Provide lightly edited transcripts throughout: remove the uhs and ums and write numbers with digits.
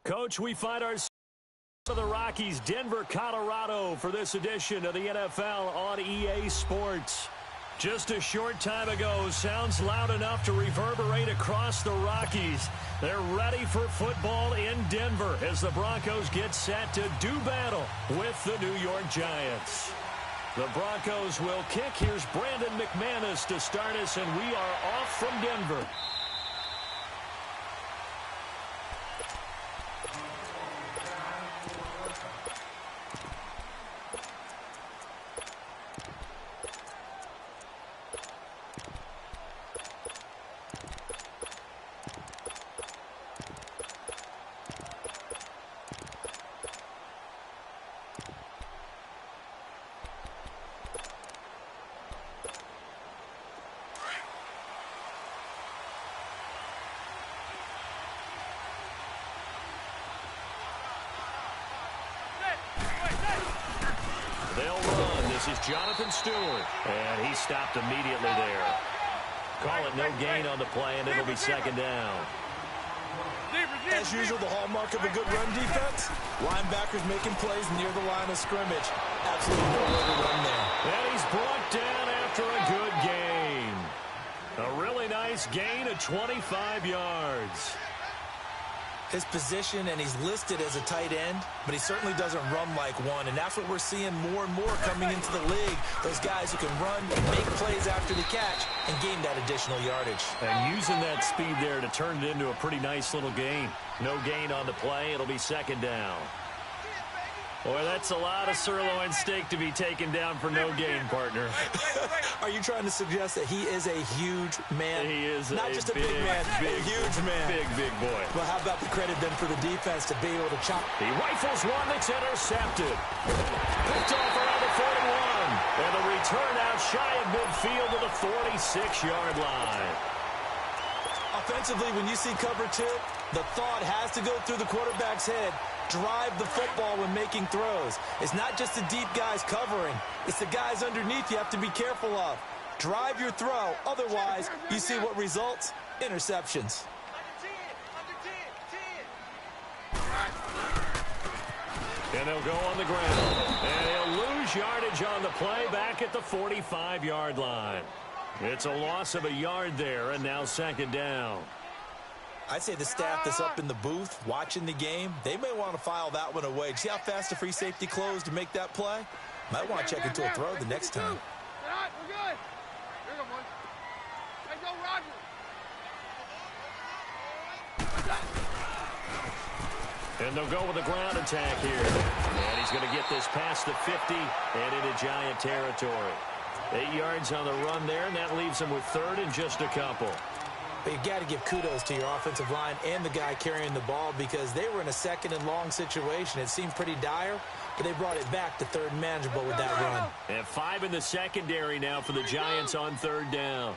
Coach, we find ourselves of the Rockies, Denver, Colorado, for this edition of the NFL on EA Sports. Just a short time ago, sounds loud enough to reverberate across the Rockies. They're ready for football in Denver as the Broncos get set to do battle with the New York Giants. The Broncos will kick. Here's Brandon McManus to start us, and we are off from Denver. They'll run. This is Jonathan Stewart. And he stopped immediately there. Call it no gain on the play, and it'll be second down. As usual, the hallmark of a good run defense, linebackers making plays near the line of scrimmage. Absolutely nowhere to run there. And he's brought down after a good gain. A really nice gain of 25 yards. His position, and he's listed as a tight end, but he certainly doesn't run like one, and that's what we're seeing more and more coming into the league. Those guys who can run, make plays after the catch, and gain that additional yardage. And using that speed there to turn it into a pretty nice little gain. No gain on the play. It'll be second down. Boy, that's a lot of sirloin steak to be taken down for no gain, partner. Are you trying to suggest that he is a huge man? He is not just a big man, a huge man. Big boy. Well, how about the credit then for the defense to be able to chop? He rifles one that's intercepted. Picked off around the 41. And the return out shy of midfield to the 46-yard line. Offensively, when you see cover two, the thought has to go through the quarterback's head. Drive the football when making throws. It's not just the deep guys covering. It's the guys underneath you have to be careful of. Drive your throw. Otherwise, you see what results? Interceptions. And they'll go on the ground. And he'll lose yardage on the play back at the 45-yard line. It's a loss of a yard there, and now second down. I'd say the staff that's up in the booth watching the game, they may want to file that one away. See how fast the free safety closed to make that play? Might want to check into a throw the next time. We're good. Here you go, boys. Hey, go, Roger. And they'll go with a ground attack here. And he's going to get this past the 50 and into Giant territory. 8 yards on the run there, and that leaves him with third and just a couple. But you got to give kudos to your offensive line and the guy carrying the ball because they were in a second and long situation. It seemed pretty dire, but they brought it back to third and manageable with that run. And 5 in the secondary now for the Giants on third down.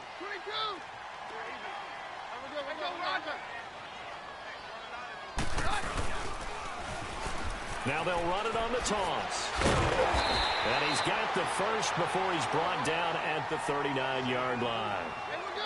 Now they'll run it on the toss. And he's got the first before he's brought down at the 39-yard line.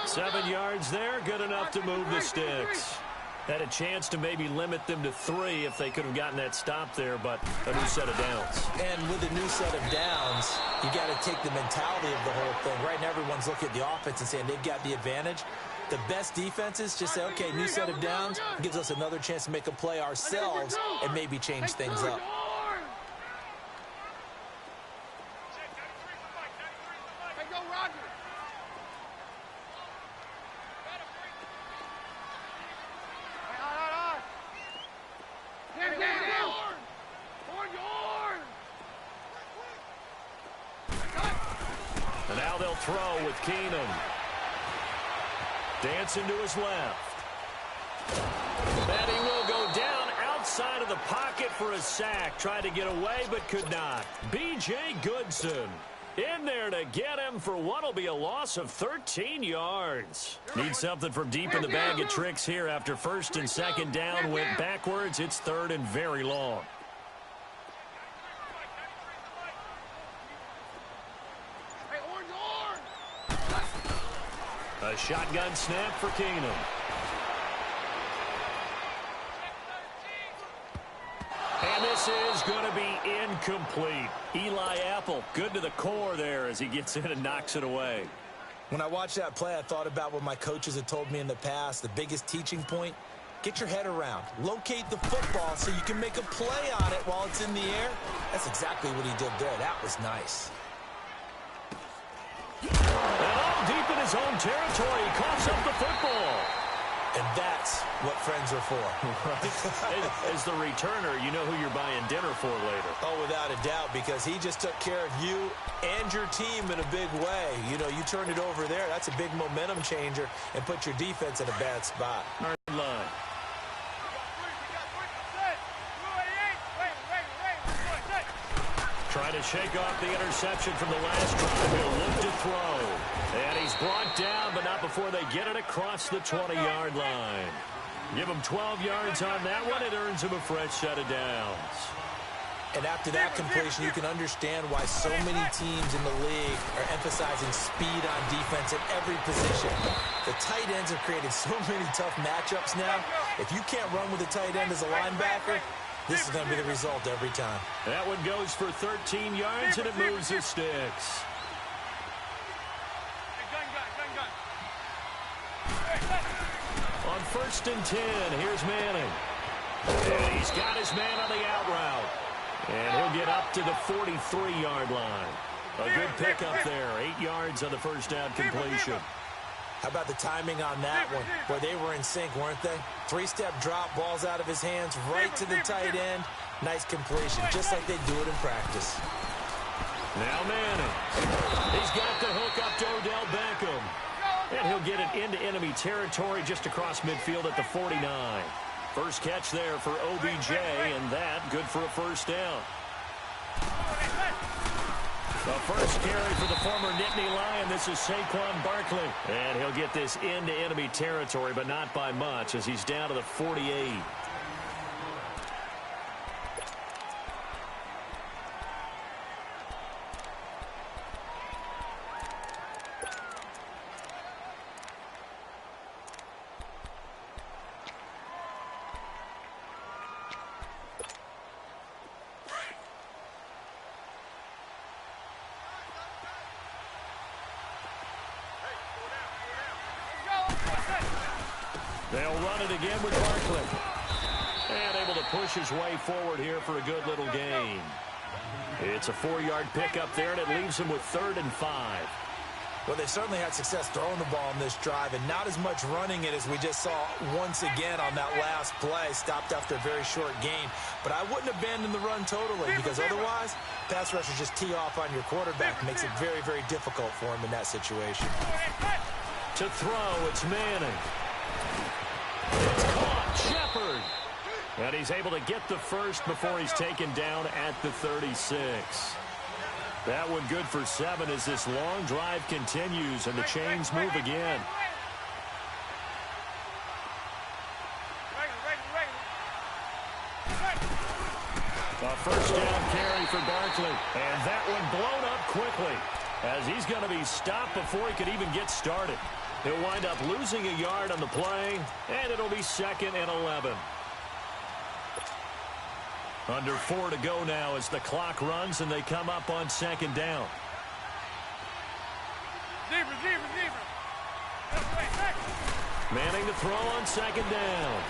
7 yards there, good enough to move the sticks. Had a chance to maybe limit them to 3 if they could have gotten that stop there, but a new set of downs. And with a new set of downs, you got to take the mentality of the whole thing. Right now, everyone's looking at the offense and saying they've got the advantage. The best defenses just say, okay, new set of downs, gives us another chance to make a play ourselves and maybe change things up. And now they'll throw with Keenum. Dancing to his left. And he will go down outside of the pocket for a sack. Tried to get away but could not. B.J. Goodson in there to get him for what will be a loss of 13 yards. Need something from deep in the bag of tricks here after first and second down went backwards. It's third and very long. A shotgun snap for Keenum. This is going to be incomplete. Eli Apple, good to the core there as he gets in and knocks it away. When I watched that play, I thought about what my coaches had told me in the past. The biggest teaching point, get your head around. Locate the football so you can make a play on it while it's in the air. That's exactly what he did there. That was nice. And all deep in his own territory, he coughs up the football. And that's what friends are for. Right. As the returner, you know who you're buying dinner for later. Oh, without a doubt, because he just took care of you and your team in a big way. You know, you turned it over there. That's a big momentum changer and put your defense in a bad spot. Line. Trying to shake off the interception from the last drive. He'll look to throw. And he's brought down, but not before they get it across the 20-yard line. Give him 12 yards on that one. It earns him a fresh set of downs. And after that completion, you can understand why so many teams in the league are emphasizing speed on defense at every position. The tight ends have created so many tough matchups now. If you can't run with a tight end as a linebacker, this is going to be the result every time. That one goes for 13 yards, and it moves the sticks. On 1st and 10, here's Manning. And he's got his man on the out route. And he'll get up to the 43-yard line. A good pickup there. 8 yards on the first down completion. How about the timing on that one? Boy, they were in sync, weren't they? 3-step drop, balls out of his hands, right to the tight end. Nice completion, just like they do it in practice. Now Manning. He's got the hook up to Odell Beckham. And he'll get it into enemy territory just across midfield at the 49. First catch there for OBJ, and that good for a first down. The first carry for the former Nittany Lion. This is Saquon Barkley. And he'll get this into enemy territory, but not by much as he's down to the 48. They'll run it again with Barkley. And able to push his way forward here for a good little gain. It's a 4-yard pickup there, and it leaves him with 3rd and 5. Well, they certainly had success throwing the ball on this drive, and not as much running it as we just saw once again on that last play, stopped after a very short gain. But I wouldn't abandon the run totally, because otherwise, pass rushers just tee off on your quarterback. Makes it very, very difficult for him in that situation. To throw, it's Manning. It's caught, Shepard. And he's able to get the first before he's taken down at the 36. That one good for 7 as this long drive continues and the chains move again. A first down carry for Barkley. And that one blown up quickly as he's going to be stopped before he could even get started. He'll wind up losing a yard on the play, and it'll be 2nd and 11. Under 4 to go now as the clock runs and they come up on 2nd down. Manning to throw on 2nd down.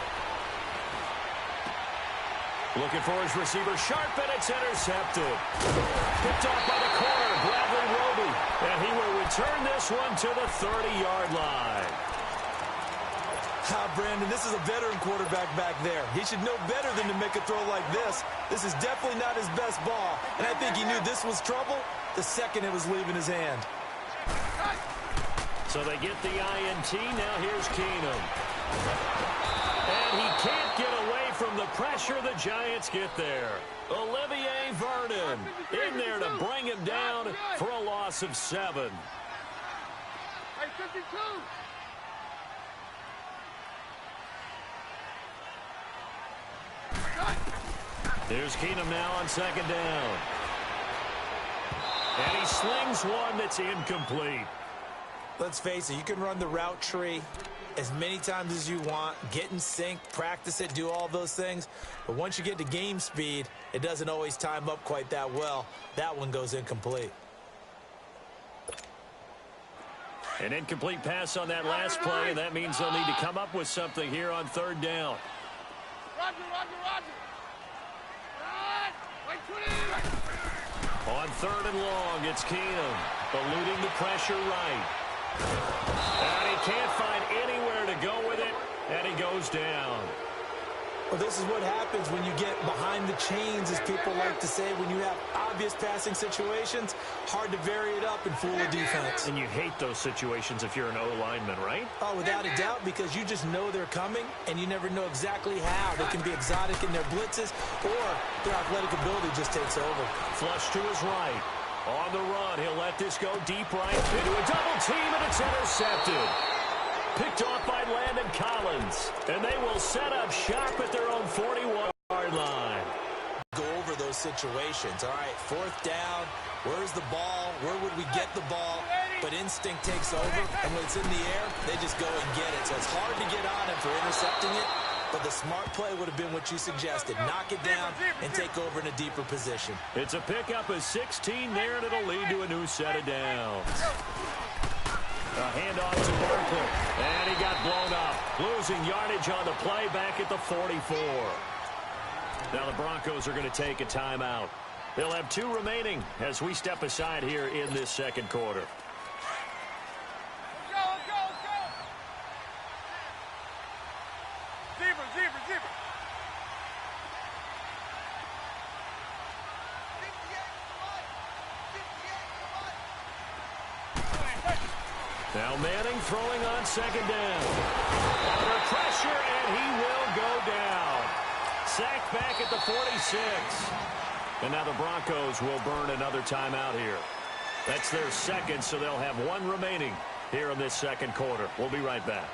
Looking for his receiver, sharp, and it's intercepted. Picked off by the corner, Bradley Roby. And he will return this one to the 30-yard line. Brandon, this is a veteran quarterback back there. He should know better than to make a throw like this. This is definitely not his best ball. And I think he knew this was trouble the second it was leaving his hand. So they get the INT. Now here's Keenum. And he can't get away from the pressure. The Giants get there. Olivier Vernon in there to bring him down for a loss of 7. Hey, 52. Here's Keenum now on 2nd down. And he slings one that's incomplete. Let's face it, you can run the route tree as many times as you want, get in sync, practice it, do all those things. But once you get to game speed, it doesn't always time up quite that well. That one goes incomplete. An incomplete pass on that last play, and that means they'll need to come up with something here on third down. Roger, Roger, Roger. On third and long, it's Keenum, eluding the pressure right. And he can't find anywhere to go with it, and he goes down. Well, this is what happens when you get behind the chains, as people like to say. When you have obvious passing situations, hard to vary it up and fool a defense. And you hate those situations if you're an O-lineman, right? Oh, without a doubt, because you just know they're coming, and you never know exactly how. They can be exotic in their blitzes, or their athletic ability just takes over. Flush to his right. On the run, he'll let this go deep right into a double team, and it's intercepted. Picked off by Landon Collins, and they will set up shop at their own 41-yard line. Go over those situations. All right, fourth down. Where's the ball? Where would we get the ball? But instinct takes over, and when it's in the air, they just go and get it. So it's hard to get on him for intercepting it, but the smart play would have been what you suggested. Knock it down and take over in a deeper position. It's a pickup of 16 there, and it'll lead to a new set of downs. A handoff to Barkley, and he got blown up. Losing yardage on the play back at the 44. Now the Broncos are going to take a timeout. They'll have 2 remaining as we step aside here in this second quarter. Let's go, let's go, let's go. Zebra, zebra, zebra. Now Manning throwing on second down. Under pressure, and he will go down. Sacked back at the 46. And now the Broncos will burn another timeout here. That's their second, so they'll have 1 remaining here in this second quarter. We'll be right back.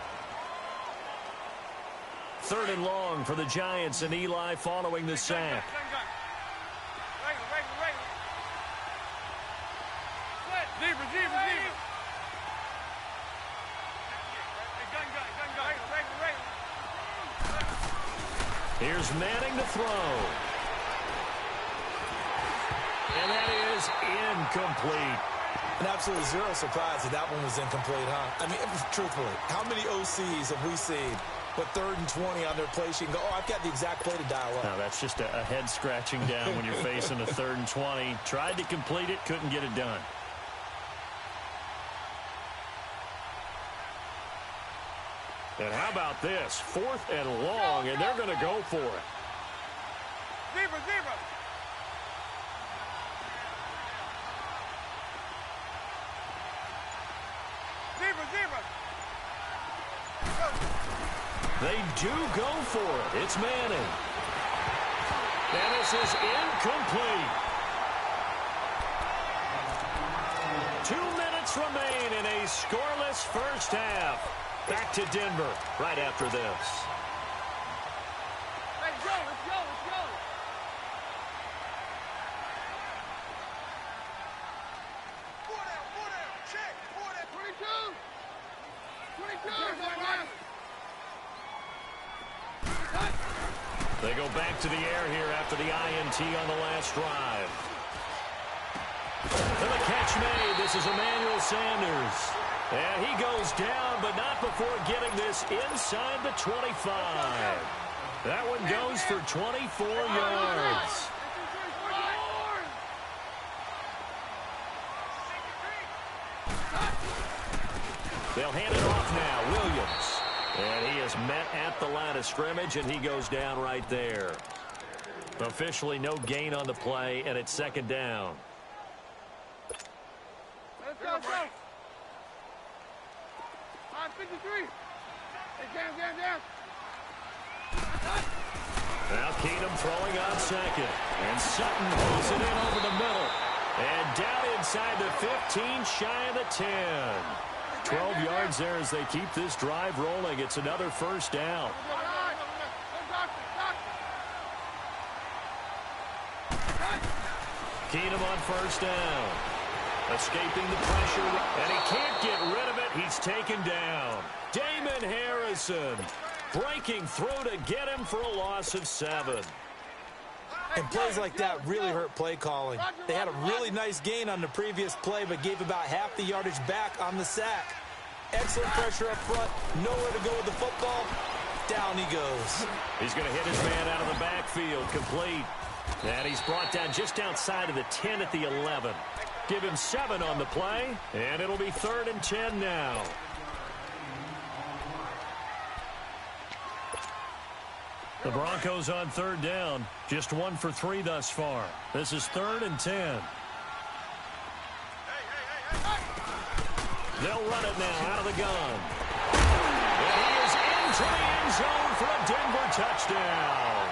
Third and long for the Giants, and Eli following the sack. Zebra, zebra, zebra. Here's Manning to throw. And that is incomplete. And absolutely zero surprise that that one was incomplete, huh? I mean, truthfully, how many OCs have we seen with 3rd and 20 on their play sheet and go, oh, I've got the exact play to dial up? No, that's just a head scratching down when you're facing a 3rd and 20. Tried to complete it, couldn't get it done. And how about this? 4th and long, and they're going to go for it. Zebra, zebra. Zebra, zebra. They do go for it. It's Manning. And this is incomplete. 2 minutes remain in a scoreless first half. Back to Denver right after this. Let's go, let's go, let's go. Four down, check, 22. 22, They go back to the air here after the INT on the last drive. And the catch made. This is Emmanuel Sanders. And he goes down, but not before getting this inside the 25. That one goes for 24 yards. They'll hand it off now. Williams. And he is met at the line of scrimmage, and he goes down right there. Officially no gain on the play, and it's second down. Let's go, go. 53. Hey, down. Now Keenum throwing on second. And Sutton pulls it in over the middle. And down inside the 15, shy of the 10. 12 yards there as they keep this drive rolling. It's another first down. Keenum on first down. Escaping the pressure, and he can't get rid of it. He's taken down. Damon Harrison breaking through to get him for a loss of 7. And plays like that really hurt play calling. They had a really nice gain on the previous play, but gave about half the yardage back on the sack. Excellent pressure up front. Nowhere to go with the football. Down he goes. He's going to hit his man out of the backfield. Complete. And he's brought down just outside of the 10 at the 11. Give him 7 on the play, and it'll be 3rd and 10 now. The Broncos on 3rd down. Just 1 for 3 thus far. This is 3rd and 10. They'll run it now out of the gun. And he is into the end zone for a Denver touchdown.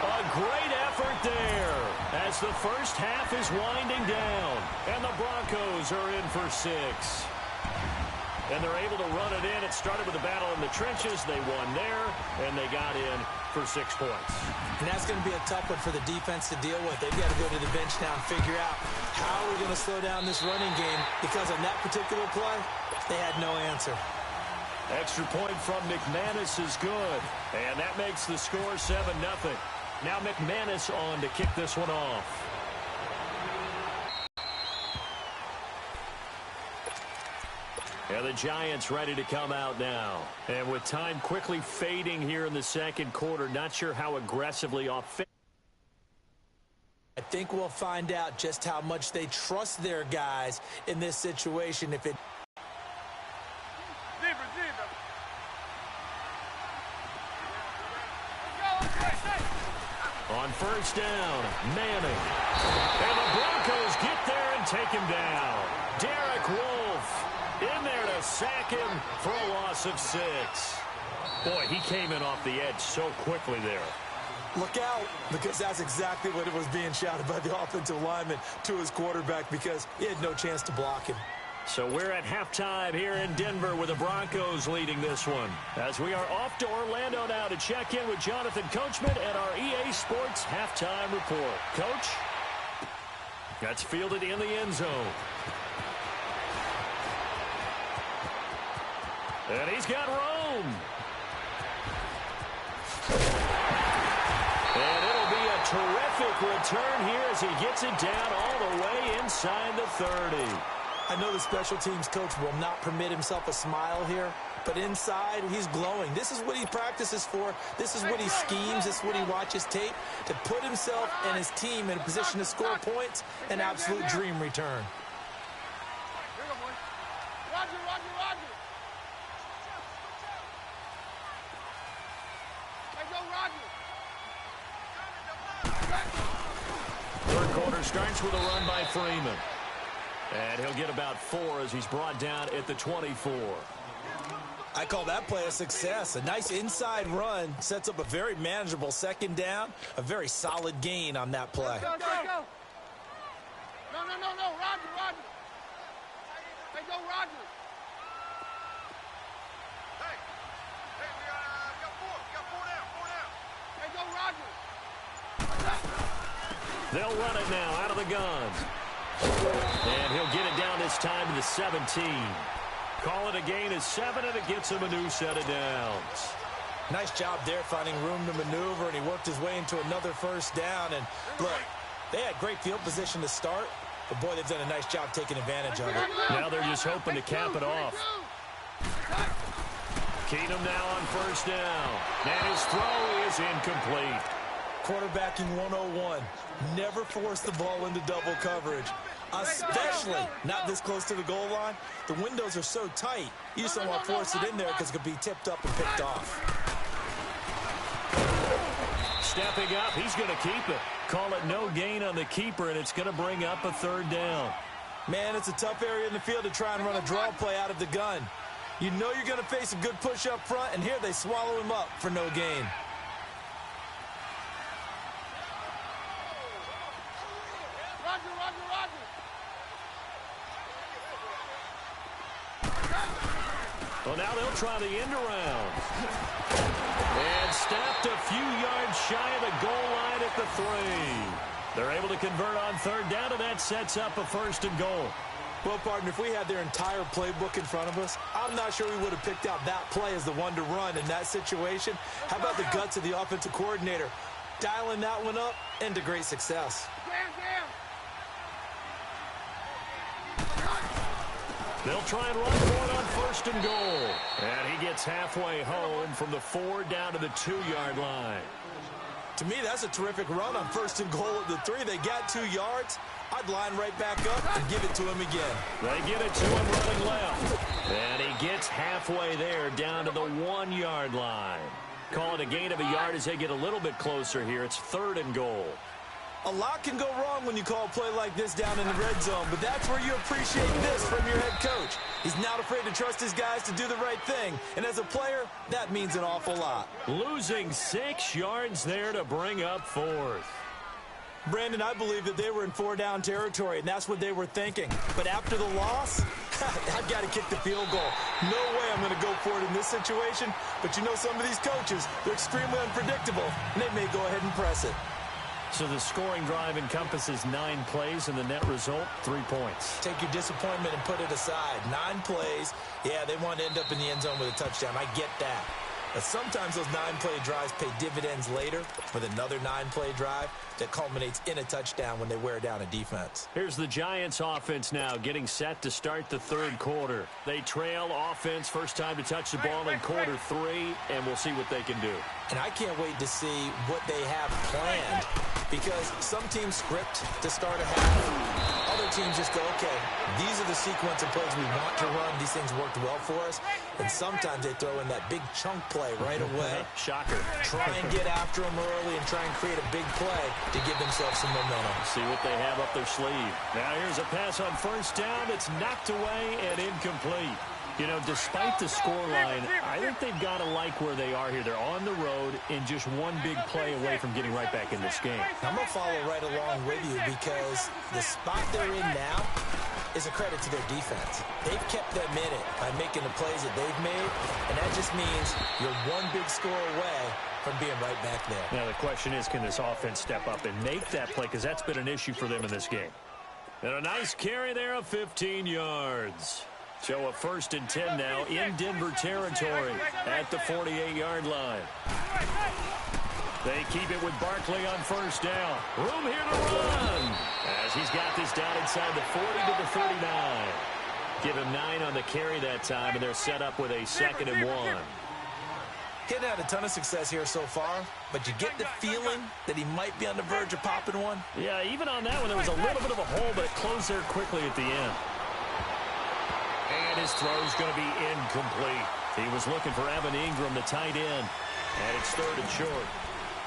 A great effort there as the first half is winding down. And the Broncos are in for 6. And they're able to run it in. It started with a battle in the trenches. They won there, and they got in for 6 points. And that's going to be a tough one for the defense to deal with. They've got to go to the bench now and figure out how we're going to slow down this running game, because on that particular play, they had no answer. Extra point from McManus is good, and that makes the score 7-0. Now McManus on to kick this one off. And the Giants ready to come out now. And with time quickly fading here in the second quarter, not sure how aggressively offensive. I think we'll find out just how much they trust their guys in this situation. If it on first down, Manning. And the Broncos get there and take him down. Derek Wolfe in there to sack him for a loss of 6. Boy, he came in off the edge so quickly there. Look out, because that's exactly what it was being shouted by the offensive lineman to his quarterback, because he had no chance to block him. So we're at halftime here in Denver with the Broncos leading this one. As we are off to Orlando now to check in with Jonathan Coachman and our EA Sports halftime report. Coach, that's fielded in the end zone. And he's got room. And it'll be a terrific return here as he gets it down all the way inside the 30. I know the special teams coach will not permit himself a smile here, but inside he's glowing. This is what he practices for. This is what he schemes. This is what he watches tape to put himself and his team in a position to score points. An absolute dream return. Third quarter starts with a run by Freeman. And he'll get about 4 as he's brought down at the 24. I call that play a success. A nice inside run sets up a very manageable second down. A very solid gain on that play. Go, go, go. No, Roger. Hey, go, Roger. Hey, we got 4 down. Hey, go, Roger. They'll run it now out of the gun. And he'll get it down this time to the 17. Call it a gain of 7, and it gets him a new set of downs. Nice job there finding room to maneuver, and he worked his way into another first down. And look, they had great field position to start, but boy, they've done a nice job taking advantage of it. Now they're just hoping to cap it off. Keenum now on first down. And his throw is incomplete. Quarterbacking 101. Never force the ball into double coverage, especially not this close to the goal line. The windows are so tight, you just don't want to force it in there because it could be tipped up and picked off. Stepping up, he's going to keep it. Call it no gain on the keeper, and it's going to bring up a 3rd down. Man, it's a tough area in the field to try and run a draw play out of the gun. You know you're going to face a good push up front, and here they swallow him up for no gain. Well, now they'll try the end around. And stopped a few yards shy of the goal line at the 3. They're able to convert on 3rd down, and that sets up a 1st and goal. Well, partner, if we had their entire playbook in front of us, I'm not sure we would have picked out that play as the one to run in that situation. How about the guts of the offensive coordinator? Dialing that one up into great success. They'll try and run for it on 1st and goal. And he gets halfway home from the 4 down to the 2-yard line. To me, that's a terrific run on 1st and goal at the 3. They got 2 yards. I'd line right back up and give it to him again. They get it to him running left. And he gets halfway there down to the 1-yard line. Call it a gain of a yard as they get a little bit closer here. It's 3rd and goal. A lot can go wrong when you call a play like this down in the red zone, but that's where you appreciate this from your head coach. He's not afraid to trust his guys to do the right thing, and as a player, that means an awful lot. Losing 6 yards there to bring up 4th. Brandon, I believe that they were in 4-down territory, and that's what they were thinking. But after the loss, I've got to kick the field goal. No way I'm going to go for it in this situation, but you know some of these coaches, they're extremely unpredictable, and they may go ahead and press it. So the scoring drive encompasses 9 plays, and the net result, 3 points. Take your disappointment and put it aside. 9 plays. Yeah, they want to end up in the end zone with a touchdown. I get that. But sometimes those 9-play drives pay dividends later with another 9-play drive that culminates in a touchdown when they wear down a defense. Here's the Giants offense now getting set to start the 3rd quarter. They trail offense, first time to touch the ball in quarter 3, and we'll see what they can do. And I can't wait to see what they have planned, because some teams script to start a half. Other teams just go, okay, these are the sequence of plays we want to run. These things worked well for us. And sometimes they throw in that big chunk play right away. Shocker. Try and get after them early and try and create a big play to give themselves some momentum. See what they have up their sleeve. Now here's a pass on 1st down. It's knocked away and incomplete. You know, despite the scoreline, I think they've got to like where they are here. They're on the road and just one big play away from getting right back in this game. I'm going to follow right along with you, because the spot they're in now is a credit to their defense. They've kept them in it by making the plays that they've made, and that just means you're one big score away from being right back there. Now the question is, can this offense step up and make that play, because that's been an issue for them in this game. And a nice carry there of 15 yards. So a 1st and 10 now in Denver territory at the 48-yard line. They keep it with Barkley on 1st down. Room here to run as he's got this down inside the 40 to the 39. Give him 9 on the carry that time, and they're set up with a 2nd and 1. He hadn't had a ton of success here so far, but you get the feeling that he might be on the verge of popping one. Yeah, even on that one, there was a little bit of a hole, but it closed there quickly at the end. And his throw's going to be incomplete. He was looking for Evan Ingram, the tight end, and it's 3rd and short.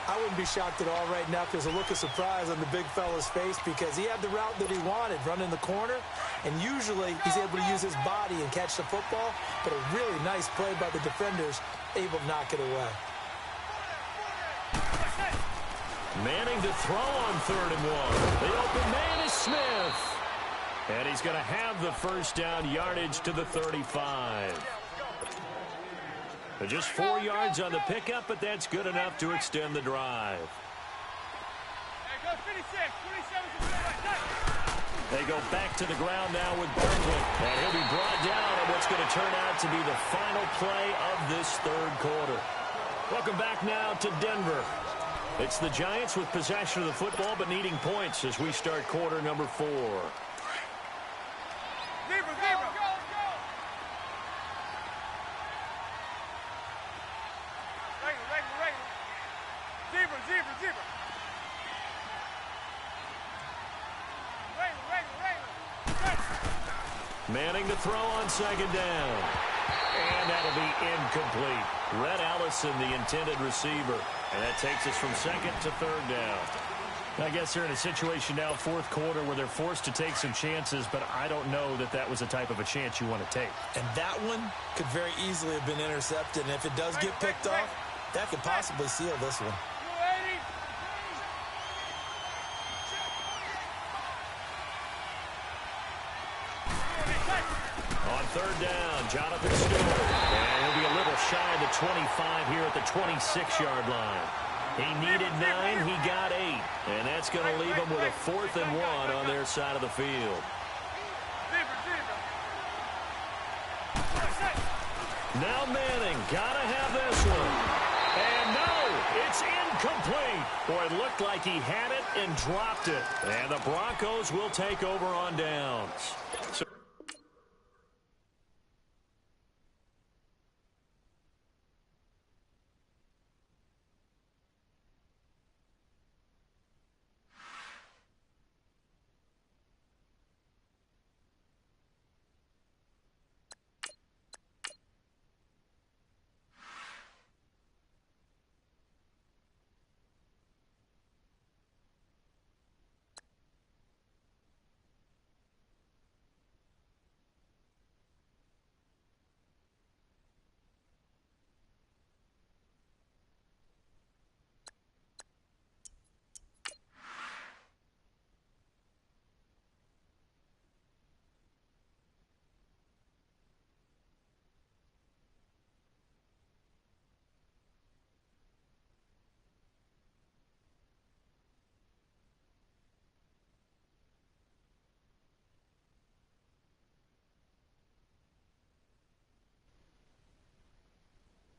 I wouldn't be shocked at all right now if there's a look of surprise on the big fella's face, because he had the route that he wanted, running the corner, and usually he's able to use his body and catch the football, but a really nice play by the defenders, able to knock it away. Manning to throw on 3rd and 1. The open man is Smith. And he's going to have the 1st down yardage to the 35. Just 4 yards on the pickup, but that's good enough to extend the drive. They go back to the ground now with Barkley. And he'll be brought down on what's going to turn out to be the final play of this 3rd quarter. Welcome back now to Denver. It's the Giants with possession of the football, but needing points as we start quarter number 4. Manning to throw on 2nd down. And that'll be incomplete. Red Allison, the intended receiver. And that takes us from 2nd to 3rd down. I guess they're in a situation now, 4th quarter, where they're forced to take some chances, but I don't know that that was the type of a chance you want to take. And that one could very easily have been intercepted, and if it does get picked off, that could possibly seal this one. On 3rd down, Jonathan Stewart. And he'll be a little shy of the 25 here at the 26-yard line. He needed 9, he got 8. And that's going to leave him with a 4th and 1 on their side of the field. Now Manning, gotta have this one. And no, it's incomplete. Boy, it looked like he had it and dropped it. And the Broncos will take over on downs.